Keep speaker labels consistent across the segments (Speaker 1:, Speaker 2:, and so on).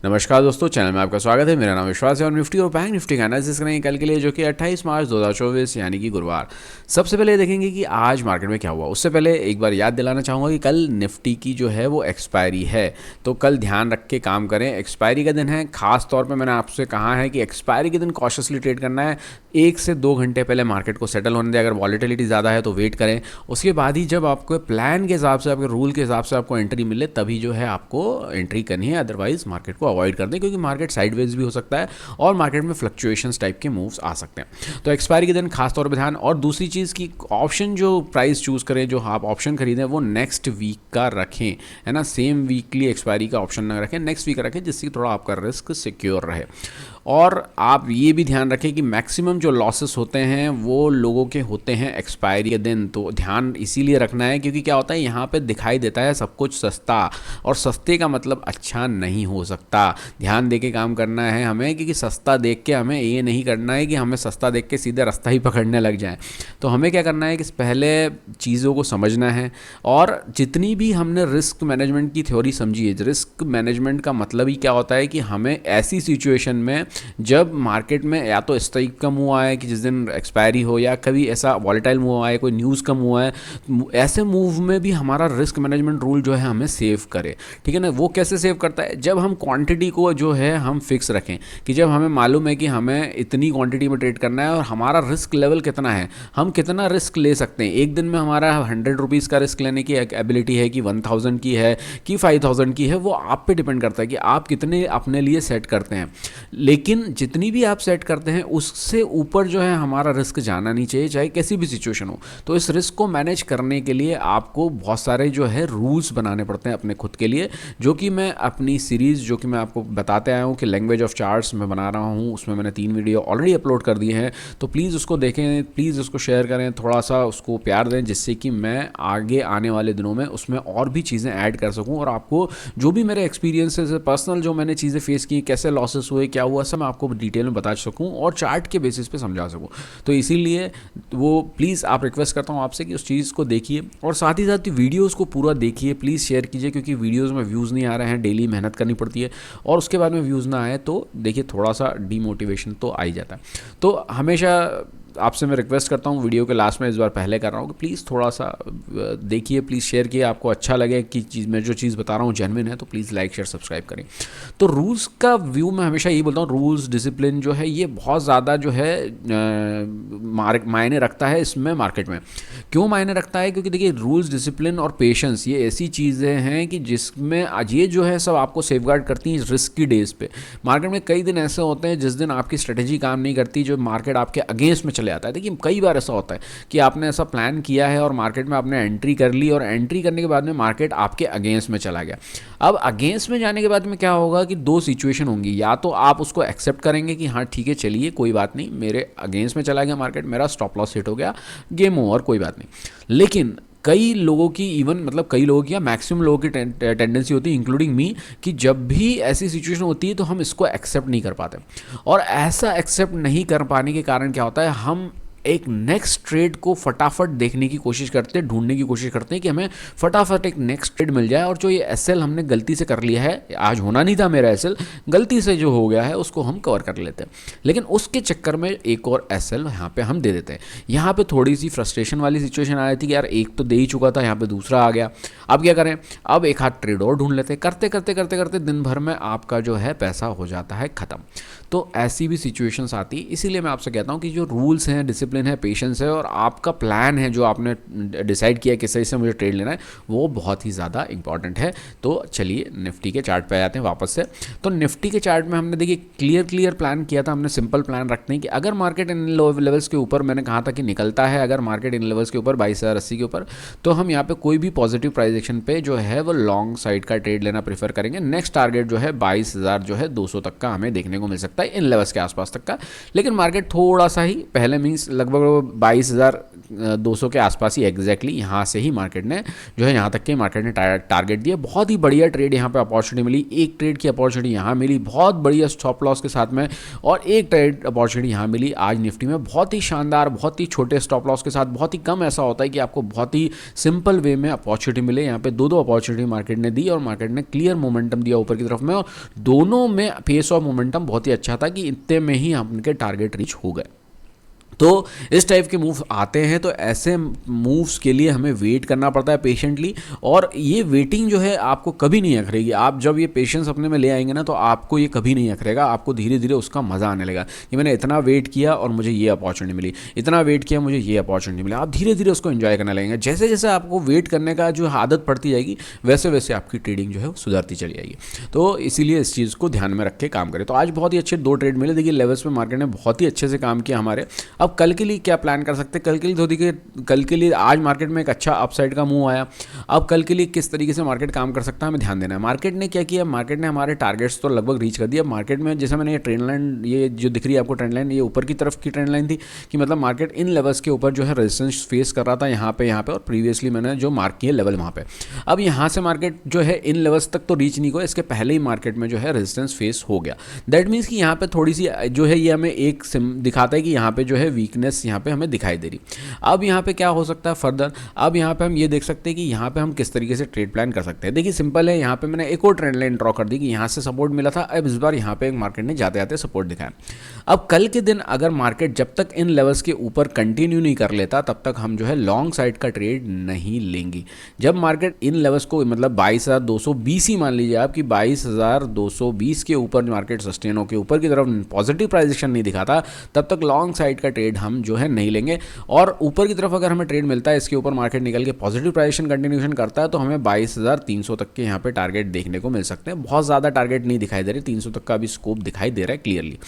Speaker 1: नमस्कार दोस्तों, चैनल में आपका स्वागत है। मेरा नाम विश्वास है और निफ्टी और बैंक निफ्टी का एनालिसिस करेंगे कल के लिए, जो कि 28 मार्च 2024 यानी कि गुरुवार। सबसे पहले देखेंगे कि आज मार्केट में क्या हुआ। उससे पहले एक बार याद दिलाना चाहूँगा कि कल निफ्टी की जो है वो एक्सपायरी है, तो कल ध्यान रख के काम करें। एक्सपायरी का दिन है, खास तौर पर मैंने आपसे कहा है कि एक्सपायरी के दिन कॉशियसली ट्रेड करना है। 1 से 2 घंटे पहले मार्केट को सेटल होने दें। अगर वॉलेटिलिटी ज़्यादा है तो वेट करें, उसके बाद ही जब आपको प्लान के हिसाब से, आपके रूल के हिसाब से आपको एंट्री मिले, तभी जो है आपको एंट्री करनी है। अदरवाइज मार्केट को अवॉइड कर दें, क्योंकि मार्केट साइडवेज भी हो सकता है और मार्केट में फ्लक्चुएशंस टाइप के मूव्स आ सकते हैं। तो एक्सपायरी के दिन खास तौर पे ध्यान। और दूसरी चीज़ की ऑप्शन जो प्राइस चूज़ करें, जो आप ऑप्शन खरीदें, वो नेक्स्ट वीक का रखें, है ना। सेम वीकली एक्सपायरी का ऑप्शन ना रखें, नेक्स्ट वीक रखें, जिससे थोड़ा आपका रिस्क सिक्योर रहे। और आप ये भी ध्यान रखें कि मैक्सिमम जो लॉसेस होते हैं वो लोगों के होते हैं एक्सपायरी के दिन। तो ध्यान इसीलिए रखना है क्योंकि क्या होता है, यहाँ पे दिखाई देता है सब कुछ सस्ता, और सस्ते का मतलब अच्छा नहीं हो सकता। ध्यान दे के काम करना है हमें, क्योंकि सस्ता देख के हमें ये नहीं करना है कि हमें सस्ता देख के सीधे रास्ता ही पकड़ने लग जाए। तो हमें क्या करना है कि पहले चीज़ों को समझना है। और जितनी भी हमने रिस्क मैनेजमेंट की थ्योरी समझी है, रिस्क मैनेजमेंट का मतलब ही क्या होता है कि हमें ऐसी सिचुएशन में, जब मार्केट में या तो इस टाइप का मूव आया कि जिस दिन एक्सपायरी हो, या कभी ऐसा वॉलेटाइल मूव आया, कोई न्यूज़ का मूव आया, ऐसे मूव में भी हमारा रिस्क मैनेजमेंट रूल जो है हमें सेव करे। ठीक है ना। वो कैसे सेव करता है, जब हम क्वांटिटी को जो है हम फिक्स रखें, कि जब हमें मालूम है कि हमें इतनी क्वांटिटी में ट्रेड करना है और हमारा रिस्क लेवल कितना है, हम कितना रिस्क ले सकते हैं। एक दिन में हमारा 100 रुपीज़ का रिस्क लेने की एबिलिटी है कि 1000 की है कि 5000 की है, वो आप पे डिपेंड करता है कि आप कितने अपने लिए सेट करते हैं। लेकिन जितनी भी आप सेट करते हैं उससे ऊपर जो है हमारा रिस्क जाना नहीं चाहिए, चाहे कैसी भी सिचुएशन हो। तो इस रिस्क को मैनेज करने के लिए आपको बहुत सारे जो है रूल्स बनाने पड़ते हैं अपने खुद के लिए, जो कि मैं अपनी सीरीज़, जो कि मैं आपको बताते आया हूँ कि लैंग्वेज ऑफ चार्ट्स में बना रहा हूँ, उसमें मैंने 3 वीडियो ऑलरेडी अपलोड कर दिए हैं। तो प्लीज़ उसको देखें, प्लीज़ उसको शेयर करें, थोड़ा सा उसको प्यार दें, जिससे कि मैं आगे आने वाले दिनों में उसमें और भी चीज़ें ऐड कर सकूँ, और आपको जो भी मेरे एक्सपीरियंसेस है, पर्सनल जो मैंने चीज़ें फेस की, कैसे लॉसेस हुए, क्या हुआ, सब मैं आपको डिटेल में बता सकूं और चार्ट के बेसिस पे समझा सकूं। तो इसीलिए वो प्लीज़ आप रिक्वेस्ट करता हूं आपसे कि उस चीज़ को देखिए, और साथ ही साथ वीडियोस को पूरा देखिए, प्लीज़ शेयर कीजिए, क्योंकि वीडियोस में व्यूज़ नहीं आ रहे हैं, डेली मेहनत करनी पड़ती है, और उसके बाद में व्यूज़ ना आए तो देखिए थोड़ा सा डीमोटिवेशन तो आ ही जाता है। तो हमेशा आपसे मैं रिक्वेस्ट करता हूँ, वीडियो के लास्ट में इस बार पहले कर रहा हूँ कि प्लीज़ थोड़ा सा देखिए, प्लीज़ शेयर किए, आपको अच्छा लगे कि चीज़ मैं जो चीज़ बता रहा हूँ जेन्युइन है, तो प्लीज़ लाइक शेयर सब्सक्राइब करें। तो रूल्स का व्यू मैं हमेशा यही बोलता हूँ, रूल्स डिसिप्लिन जो है ये बहुत ज़्यादा जो है मायने रखता है इसमें मार्केट में। क्यों मायने रखता है, क्योंकि देखिए रूल्स डिसिप्लिन और पेशेंस ये ऐसी चीज़ें हैं कि जिसमें आज ये जो है सब आपको सेफगार्ड करती हैं रिस्क की डेज़ पे। मार्केट में कई दिन ऐसे होते हैं जिस दिन आपकी स्ट्रेटेजी काम नहीं करती, जो मार्केट आपके अगेंस्ट में चले आता है। देखिए कई बार ऐसा होता है कि आपने ऐसा प्लान किया है और मार्केट में आपने एंट्री कर ली, और एंट्री करने के बाद में मार्केट आपके अगेंस्ट में चला गया। अब अगेंस्ट में जाने के बाद में क्या होगा कि 2 सिचुएशन होंगी, या तो आप उसको एक्सेप्ट करेंगे कि हाँ ठीक है चलिए कोई बात नहीं, मेरे अगेंस्ट में चला गया मार्केट, मेरा स्टॉप लॉस हिट हो गया, गेम ओवर, कोई बात नहीं। लेकिन कई लोगों की, इवन मतलब कई लोगों की या मैक्सिमम लोगों की टेंडेंसी होती है, इंक्लूडिंग मी, कि जब भी ऐसी सिचुएशन होती है तो हम इसको एक्सेप्ट नहीं कर पाते। और ऐसा एक्सेप्ट नहीं कर पाने के कारण क्या होता है, हम एक नेक्स्ट ट्रेड को फटाफट देखने की कोशिश करते हैं, ढूंढने की कोशिश करते हैं कि हमें फटाफट एक नेक्स्ट ट्रेड मिल जाए, और जो ये एसएल हमने गलती से कर लिया है, आज होना नहीं था मेरा एसएल, गलती से जो हो गया है उसको हम कवर कर लेते हैं। लेकिन उसके चक्कर में एक और एसएल यहाँ पे हम दे देते हैं। यहाँ पे थोड़ी सी फ्रस्ट्रेशन वाली सिचुएशन आ रही थी कि यार एक तो दे ही चुका था, यहाँ पे दूसरा आ गया, अब क्या करें, अब एक हाथ ट्रेड और ढूंढ लेते हैं। करते करते करते करते दिन भर में आपका जो है पैसा हो जाता है ख़त्म। तो ऐसी भी सिचुएशंस आती, इसीलिए मैं आपसे कहता हूँ कि जो रूल्स हैं, डिसिप्लिन है, पेशेंस है, और आपका प्लान है जो आपने डिसाइड किया किस तरह से मुझे ट्रेड लेना है, वो बहुत ही ज़्यादा इंपॉर्टेंट है। तो चलिए निफ्टी के चार्ट पे आ जाते हैं वापस से। तो निफ्टी के चार्ट में हमने देखिए क्लियर प्लान किया था, हमने सिंपल प्लान रखते हैं कि अगर मार्केट इन लेवल्स के ऊपर, मैंने कहा था कि निकलता है, अगर मार्केट इन लेवल्स के ऊपर 22,080 के ऊपर, तो हम यहाँ पे कोई भी पॉजिटिव प्राइस एक्शन पे जो है वो लॉन्ग साइड का ट्रेड लेना प्रेफर करेंगे। नेक्स्ट टारगेट जो है 22,000 जो है 200 तक का हमें देखने को मिल सकता है, इन लेवल्स के आसपास तक का। लेकिन मार्केट थोड़ा सा ही पहले मीन्स लगभग 22,000 200 के आसपास ही एग्जैक्टली यहाँ से ही मार्केट ने जो है यहाँ तक के मार्केट ने टारगेट दिया। बहुत ही बढ़िया ट्रेड यहाँ पे अपॉर्चुनिटी मिली, एक ट्रेड की अपॉर्चुनिटी यहाँ मिली बहुत बढ़िया स्टॉप लॉस के साथ में, और एक ट्रेड अपॉर्चुनिटी यहाँ मिली आज निफ्टी में बहुत ही शानदार, बहुत ही छोटे स्टॉप लॉस के साथ। बहुत ही कम ऐसा होता है कि आपको बहुत ही सिंपल वे में अपॉर्चुनिटी मिले। यहाँ पे दो अपॉर्चुनिटी मार्केट ने दी और मार्केट ने क्लियर मोमेंटम दिया ऊपर की तरफ में, और दोनों में पेस ऑफ मोमेंटम बहुत ही अच्छा था कि इतने में ही उनके टारगेट रीच हो गए। तो इस टाइप के मूव आते हैं, तो ऐसे मूव्स के लिए हमें वेट करना पड़ता है पेशेंटली, और ये वेटिंग जो है आपको कभी नहीं अखरेगी। आप जब ये पेशेंस अपने में ले आएंगे ना, तो आपको ये कभी नहीं अखरेगा, आपको धीरे धीरे उसका मज़ा आने लगा कि मैंने इतना वेट किया और मुझे ये अपॉर्चुनिटी मिली, इतना वेट किया मुझे ये अपॉर्चुनिटी मिली। आप धीरे धीरे उसको एंजॉय करने लगेंगे। जैसे जैसे आपको वेट करने का जो आदत पड़ती जाएगी, वैसे वैसे आपकी ट्रेडिंग जो है वो सुधरती चली जाएगी। तो इसीलिए इस चीज़ को ध्यान में रख के काम करें। तो आज बहुत ही अच्छे 2 ट्रेड मिले। देखिए लेवल्स पे मार्केट ने बहुत ही अच्छे से काम किया हमारे। अब कल के लिए क्या प्लान कर सकते हैं? कल के लिए तो देखिए, कल के लिए आज मार्केट में एक अच्छा अपसाइड का मूव आया। अब कल के लिए किस तरीके से मार्केट काम कर सकता है हमें ध्यान देना है। मार्केट ने क्या किया, मार्केट ने हमारे टारगेट्स तो लगभग रीच कर दिया। मार्केट में जैसे मैंने ये ट्रेंड लाइन, ये जो दिख रही है आपको ट्रेंड लाइन, ये ऊपर की तरफ की ट्रेंड लाइन थी कि मतलब मार्केट इन लेवल्स के ऊपर जो है रेजिस्टेंस फेस कर रहा था यहाँ पे और प्रीवियसली मैंने जो मार्क किए लेवल वहाँ पे। अब यहाँ से मार्केट जो है इन लेवल्स तक तो रीच नहीं हुआ, इसके पहले ही मार्केट में जो है रेजिस्टेंस फेस हो गया। दैट मीन्स कि यहाँ पे थोड़ी सी जो है ये हमें एक दिखाता है कि यहाँ पे जो है वीकनेस यहाँ पे हमें दिखाई दे रही। अब यहाँ पे क्या हो सकता है फर्दर, अब यहाँ पे हम ये देख सकते हैं कि यहाँ पे हम किस तरीके से ट्रेड प्लान कर सकते हैं। देखिए सिंपल है, यहाँ पे मैंने एक और ट्रेंड लाइन ड्रॉ कर दी कि यहाँ से सपोर्ट मिला था, अब इस बार यहाँ पे मार्केट ने जाते जाते सपोर्ट दिखाया। अब कल के दिन अगर मार्केट जब तक इन लेवल्स के ऊपर कंटिन्यू नहीं कर लेता, तब तक हम जो है लॉन्ग साइड का ट्रेड नहीं लेंगे। जब मार्केट इन लेवल्स को मतलब 22,220 ही मान लीजिए आप कि 22,220 के ऊपर मार्केट सस्टेन होकर ऊपर की तरफ पॉजिटिव प्राइजेशन नहीं दिखाता, तब तक लॉन्ग साइड का ट्रेड हम जो है नहीं लेंगे। और ऊपर की तरफ अगर हमें ट्रेड मिलता है, इसके ऊपर मार्केट निकल के पॉजिटिव प्राइजेशन कंटिन्यूएशन करता है, तो हमें 22,300 तक के यहाँ पे टारगेट देखने को मिल सकते हैं। बहुत ज़्यादा टारगेट नहीं दिखाई दे रहे, 300 तक का भी स्कोप दिखाई दे रहा है क्लियरली।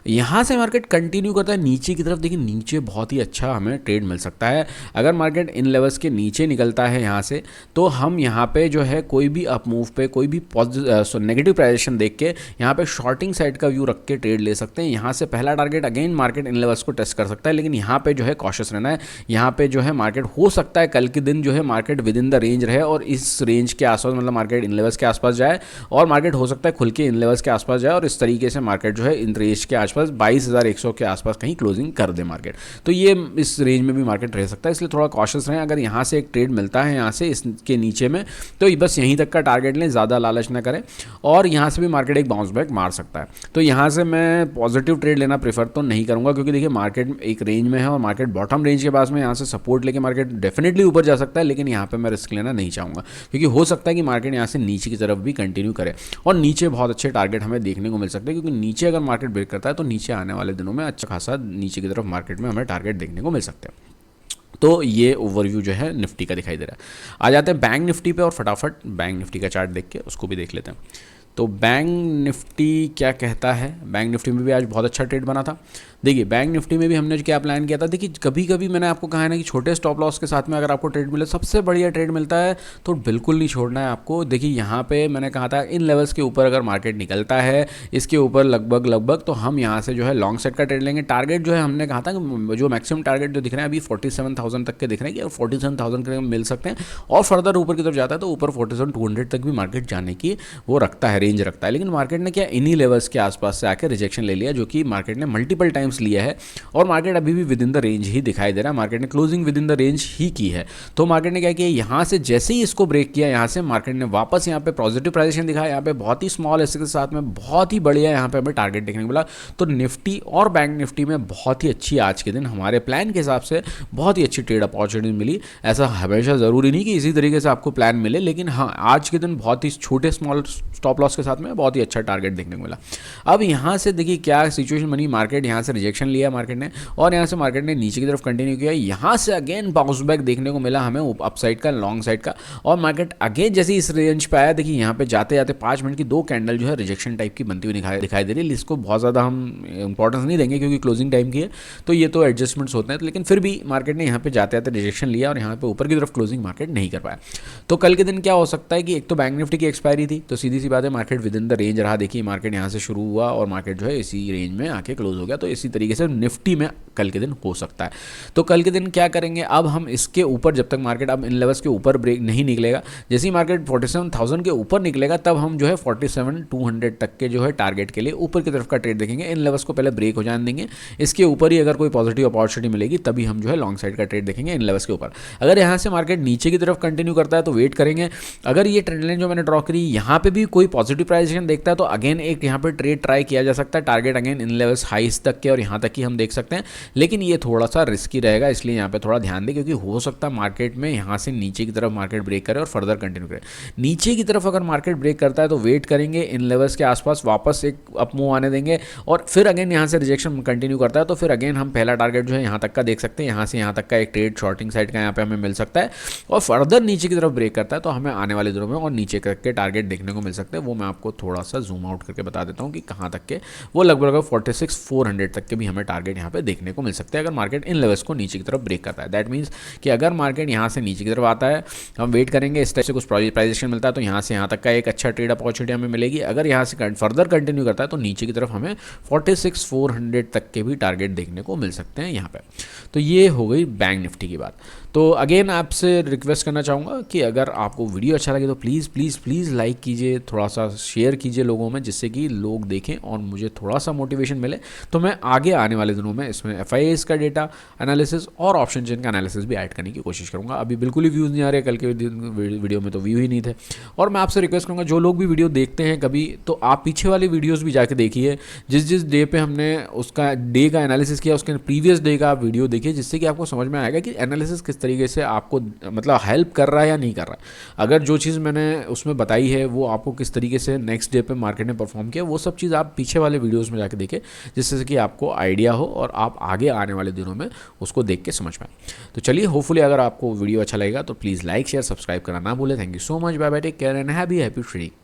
Speaker 1: यहाँ से मार्केट कंटिन्यू करता है नीचे की तरफ। देखिए नीचे बहुत ही अच्छा हमें ट्रेड मिल सकता है। अगर मार्केट इन लेवल्स के नीचे निकलता है यहाँ से, तो हम यहाँ पे जो है कोई भी अप मूव पे कोई भी नेगेटिव प्राइजेशन देख के यहाँ पे शॉर्टिंग साइड का व्यू रख के ट्रेड ले सकते हैं। यहाँ से पहला target again market in levels को टेस्ट कर सकता है, लेकिन यहाँ पे जो है कॉशियस रहना है। यहाँ पे जो है मार्केट हो सकता है कल के दिन जो है market with in the range रहे और इस रेंज के आसपास, मतलब मार्केट इन लेवल्स के आसपास जाए, और मार्केट हो सकता है खुल के इन लेवल्स के आसपास जाए, और इस तरीके से मार्केट जो है इन रेंज के आसपास 22,100 के आसपास कहीं क्लोजिंग कर दे मार्केट। तो ये इस रेंज में भी मार्केट रह सकता है, इसलिए थोड़ा कॉशियस रहें। अगर यहाँ से एक ट्रेड मिलता है यहाँ से इसके नीचे में, तो बस यहीं तक का टारगेट लें, ज़्यादा लालच ना करें। और यहाँ से भी मार्केट एक बाउंस बैक मार सकता है। तो यहाँ से मैं पॉजिटिव ट्रेड लेना प्रेफर तो नहीं करूँगा, क्योंकि देखिए मार्केट एक रेंज में है और मार्केट बॉटम रेंज के पास में यहाँ से सपोर्ट लेके मार्केट डेफिनेटली ऊपर जा सकता है, लेकिन यहाँ पर मैं रिस्क लेना नहीं चाहूँगा, क्योंकि हो सकता है कि मार्केट यहाँ से नीचे की तरफ भी कंटिन्यू करे और नीचे बहुत अच्छे टारगेट हमें देखने को मिल सकते हैं। क्योंकि नीचे अगर मार्केट ब्रेक करता है, तो नीचे आने वाले दिनों में अच्छा खासा नीचे की तरफ मार्केट में हमें टारगेट देखने को मिल सकते हैं। तो ये ओवरव्यू जो है निफ्टी का दिखाई दे रहा है। आ जाते हैं बैंक निफ्टी पे और फटाफट बैंक निफ्टी का चार्ट देख के उसको भी देख लेते हैं। तो बैंक निफ्टी क्या कहता है, बैंक निफ्टी में भी आज बहुत अच्छा ट्रेड बना था। देखिए बैंक निफ्टी में भी हमने क्या प्लान किया था, देखिए कभी कभी मैंने आपको कहा है ना कि छोटे स्टॉप लॉस के साथ में अगर आपको ट्रेड मिले, सबसे बढ़िया ट्रेड मिलता है, तो बिल्कुल नहीं छोड़ना है आपको। देखिए यहाँ पे मैंने कहा था इन लेवल्स के ऊपर अगर मार्केट निकलता है, इसके ऊपर लगभग तो हम यहाँ से जो है लॉन्ग सेट का ट्रेड लेंगे। टारगेट जो है हमने कहा था कि जो मैक्सिमम टारगेट जो दिख रहे हैं अभी 47,000 तक के दिख रहे हैं कि 47,000 के मिल सकते हैं, और फर्दर ऊपर की तरफ जाता है तो ऊपर 47,200 तक भी मार्केट जाने की वो रखता है, रेंज रखता है। लेकिन मार्केट ने क्या इन्हीं लेवल्स के आसपास से आकर रिजेक्शन ले लिया, जो कि मार्केट ने मल्टीपल टाइम्स लिया है, और मार्केट अभी भी विद इन द रेंज ही दिखाई दे रहा है। मार्केट ने closing within the range ही की है। तो मार्केट ने क्या किया, यहाँ से जैसे ही इसको ब्रेक किया, यहाँ से मार्केट ने वापस यहाँ पे पॉजिटिव प्राइजेशन दिखाया। यहाँ पे बहुत ही स्मॉल एस के साथ में बहुत ही बढ़िया यहाँ पे हमें टारगेट देखने को मिला। तो निफ्टी और बैंक निफ्टी में बहुत ही अच्छी आज के दिन हमारे प्लान के हिसाब से बहुत ही अच्छी ट्रेड अपॉर्चुनिटी मिली। ऐसा हमेशा ज़रूरी नहीं कि इसी तरीके से आपको प्लान मिले, लेकिन हाँ आज के दिन बहुत ही छोटे स्मॉल स्टॉप लॉस के साथ में बहुत ही अच्छा टारगेट देखने को मिला। अब यहाँ से देखिए क्या सिचुएशन बनी, मार्केट यहाँ से रिजेक्शन लिया मार्केट ने, और यहाँ से मार्केट ने नीचे की तरफ कंटिन्यू किया। यहाँ से अगेन बाउंस बैक देखने को मिला हमें अप साइड का, लॉन्ग साइड का, और मार्केट अगेन जैसे इस रेंज पे आया, देखिए यहाँ पे जाते जाते 5 मिनट की 2 कैंडल जो है रिजेक्शन टाइप की बनती हुई दिखाई दे रही है। इसको बहुत ज़्यादा हम इंपॉर्टेंस नहीं देंगे क्योंकि क्लोजिंग टाइम की है, तो ये तो एडजस्टमेंट्स होते हैं, लेकिन फिर भी मार्केट ने यहाँ पे जाते जाते रिजेक्शन लिया और यहाँ पे ऊपर की तरफ क्लोजिंग मार्केट नहीं कर पाया। तो कल के दिन क्या हो सकता है कि एक तो बैंक निफ्टी की एक्सपायरी थी, तो सीधी सी बात है market with in the range रहा। देखिए मार्केट यहाँ से शुरू हुआ और मार्केट जो है इसी रेंज में आके क्लोज हो गया। तो इसी तरीके से निफ्टी में कल के दिन हो सकता है। तो कल के दिन क्या करेंगे, अब हम इसके ऊपर जब तक मार्केट अब इन लेवल्स के ऊपर ब्रेक नहीं निकलेगा, जैसे ही मार्केट 47,000 के ऊपर निकलेगा तब हम जो है 47,200 तक के जो है टारगेट के लिए ऊपर की तरफ का ट्रेड देखेंगे। इन लेवल्स को पहले ब्रेक हो जाने देंगे, इसके ऊपर ही अगर कोई पॉजिटिव अपॉर्चुनिटी मिलेगी तभी हम जो है लॉन्ग साइड का ट्रेड देखेंगे इन लेवल्स के ऊपर। अगर यहाँ से मार्केट नीचे की तरफ कंटिन्यू करता है तो वेट करेंगे। अगर ये ट्रेंड लाइन जो मैंने ड्रॉ करी यहाँ पे भी कोई पॉजिटिव प्राइजेशन देखता है तो अगेन एक यहाँ पे ट्रेड ट्राई किया जा सकता है। टारगेट अगेन इन लेवल्स हाइस तक के और यहाँ तक ही हम देख सकते हैं, लेकिन ये थोड़ा सा रिस्की रहेगा, इसलिए यहाँ पे थोड़ा ध्यान दें, क्योंकि हो सकता है मार्केट में यहाँ से नीचे की तरफ मार्केट ब्रेक करे और फर्दर कंटिन्यू करे। नीचे की तरफ अगर मार्केट ब्रेक करता है तो वेट करेंगे, इन लेवल्स के आसपास वापस एक अप मूव आने देंगे और फिर अगेन यहाँ से रिजेक्शन कंटिन्यू करता है तो फिर अगेन हम पहला टारगेट जो है यहाँ तक का देख सकते हैं। यहाँ से यहाँ तक का एक ट्रेड शॉर्टिंग साइड का यहाँ पे हमें मिल सकता है और फर्दर नीचे की तरफ ब्रेक करता है तो हमें आने वाले दिनों में और नीचे करके टारगेट देखने को मिल सकते हैं। वो मैं आपको थोड़ा सा जूम आउट करके बता देता हूँ कि कहाँ तक के, वो लगभग 46,400 तक के भी हमें टारगेट यहाँ पे देखने को मिल सकते हैं अगर मार्केट इन लेवल्स को नीचे की तरफ ब्रेक करता है। दैट मीन्स कि अगर मार्केट यहाँ से नीचे की तरफ आता है, हम वेट करेंगे, इस टाइप से कुछ प्राइजेशन मिलता है तो यहाँ से यहाँ तक का एक अच्छा ट्रेड अपॉर्चुनिटी हमें मिलेगी। अगर यहाँ से फर्दर कंटिन्यू करता है तो नीचे की तरफ हमें 46,400 तक के भी टारगेट देखने को मिल सकते हैं यहाँ पे। तो ये हो गई बैंक निफ्टी की बात। तो अगेन आपसे रिक्वेस्ट करना चाहूँगा कि अगर आपको वीडियो अच्छा लगे तो प्लीज़ प्लीज़ प्लीज़ लाइक कीजिए, थोड़ा सा शेयर कीजिए लोगों में, जिससे कि लोग देखें और मुझे थोड़ा सा मोटिवेशन मिले तो मैं आगे आने वाले दिनों में इसमें FIAs का डेटा एनालिसिस और ऑप्शन चेन का एनालिसिस भी ऐड करने की कोशिश करूँगा। अभी बिल्कुल ही व्यूज़ नहीं आ रहे, कल के वीडियो में तो व्यू ही नहीं थे। और मैं आपसे रिक्वेस्ट करूँगा जो लोग भी वीडियो देखते हैं कभी, तो आप पीछे वाली वीडियोज़ भी जाके देखिए, जिस डे पे हमने उसका डे का एनालिसिस किया उसके प्रीवियस डे का आप वीडियो देखिए, जिससे कि आपको समझ में आएगा कि एनालिसिस किस तरीके से आपको मतलब हेल्प कर रहा है या नहीं कर रहा है। अगर जो चीज़ मैंने उसमें बताई है वो आपको किस तरीके से नेक्स्ट डे पे मार्केट ने परफॉर्म किया, वो सब चीज़ आप पीछे वाले वीडियोस में जाके देखें, जिससे कि आपको आइडिया हो और आप आगे आने वाले दिनों में उसको देख के समझ पाएँ। तो चलिए, होपफुली अगर आपको वीडियो अच्छा लगेगा तो प्लीज़ लाइक शेयर सब्सक्राइब करना ना भूलें। Thank you so much, bye bye, take care and happy trading.